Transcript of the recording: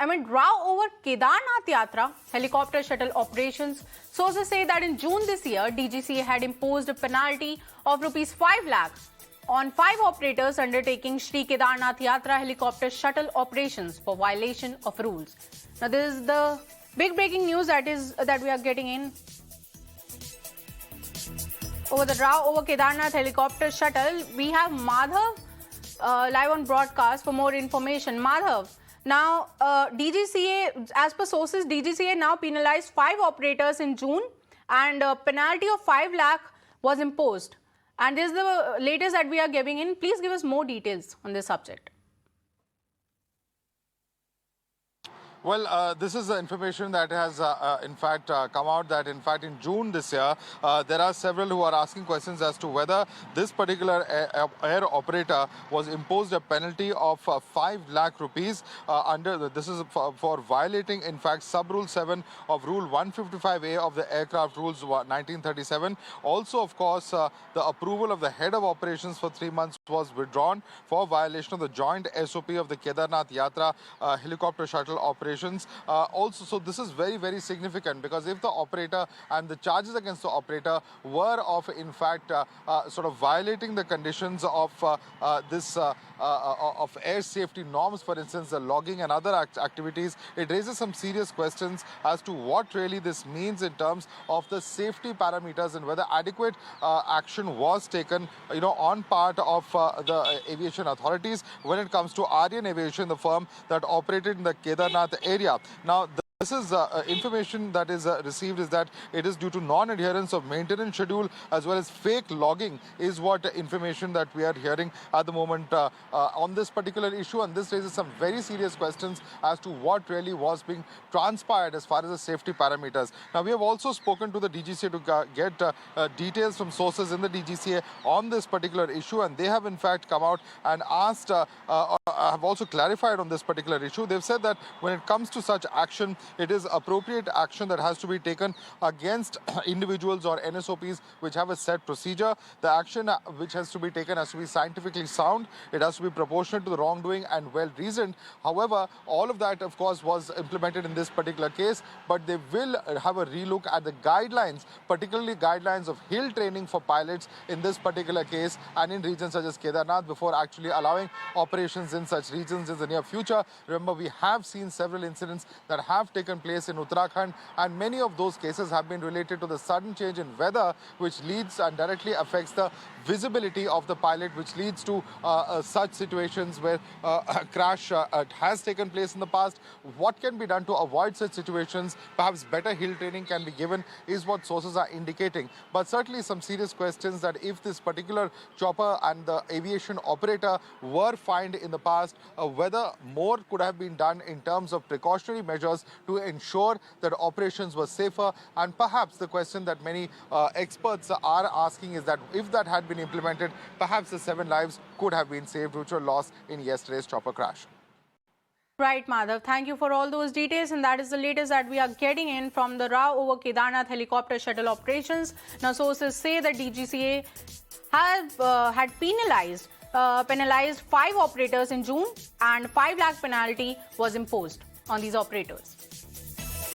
Amid row over Kdearnath Yatra helicopter shuttle operations, sources say that in June this year, DGCA had imposed a penalty of Rs 5 lakhs on 5 operators undertaking Shri Kedarnath Yatra helicopter shuttle operations for violation of rules. Now, this is the big breaking news that we are getting in over the row over Kedarnath helicopter shuttle. We have Madhav live on broadcast for more information. Madhav. Now, DGCA, as per sources, DGCA now penalized 5 operators in June and a penalty of 5 lakh was imposed. And this is the latest that we are giving in. Please give us more details on this subject. Well, this is the information that has in fact come out that in fact in June this year, there are several who are asking questions as to whether this particular air operator was imposed a penalty of 5 lakh rupees this is for violating in fact sub rule 7 of rule 155A of the aircraft rules 1937. Also, of course, the approval of the head of operations for 3 months was withdrawn for violation of the joint SOP of the Kedarnath Yatra helicopter shuttle operation. Also, so this is very, very significant because if the operator and the charges against the operator were of, in fact, sort of violating the conditions of of air safety norms, for instance, the logging and other activities, it raises some serious questions as to what really this means in terms of the safety parameters and whether adequate action was taken, on part of the aviation authorities when it comes to Aryan Aviation, the firm that operated in the Kedarnath area. Now, this is information that is received is that it is due to non-adherence of maintenance schedule as well as fake logging is what information that we are hearing at the moment on this particular issue, and this raises some very serious questions as to what really was being transpired as far as the safety parameters. Now, we have also spoken to the DGCA to get details from sources in the DGCA on this particular issue, and they have in fact come out and asked, have also clarified on this particular issue. They've said that when it comes to such action, it is appropriate action that has to be taken against individuals or NSOPs which have a set procedure. The action which has to be taken has to be scientifically sound. It has to be proportionate to the wrongdoing and well reasoned. However, all of that, of course, was implemented in this particular case, but they will have a relook at the guidelines, particularly guidelines of hill training for pilots in this particular case and in regions such as Kedarnath before actually allowing operations in such regions in the near future. Remember, we have seen several incidents that have taken place in Uttarakhand, and many of those cases have been related to the sudden change in weather, which leads and directly affects the visibility of the pilot, which leads to such situations where a crash has taken place in the past. What can be done to avoid such situations? Perhaps better hill training can be given is what sources are indicating. But certainly some serious questions that if this particular chopper and the aviation operator were fined in the past, whether more could have been done in terms of precautionary measures to ensure that operations were safer. And perhaps the question that many experts are asking is that if that had been implemented, perhaps the 7 lives could have been saved which were lost in yesterday's chopper crash. Right, Madhav. Thank you for all those details, and that is the latest that we are getting in from the row over Kedarnath helicopter shuttle operations. Now, sources say that DGCA had penalized 5 operators in June, and 5 lakh penalty was imposed on these operators.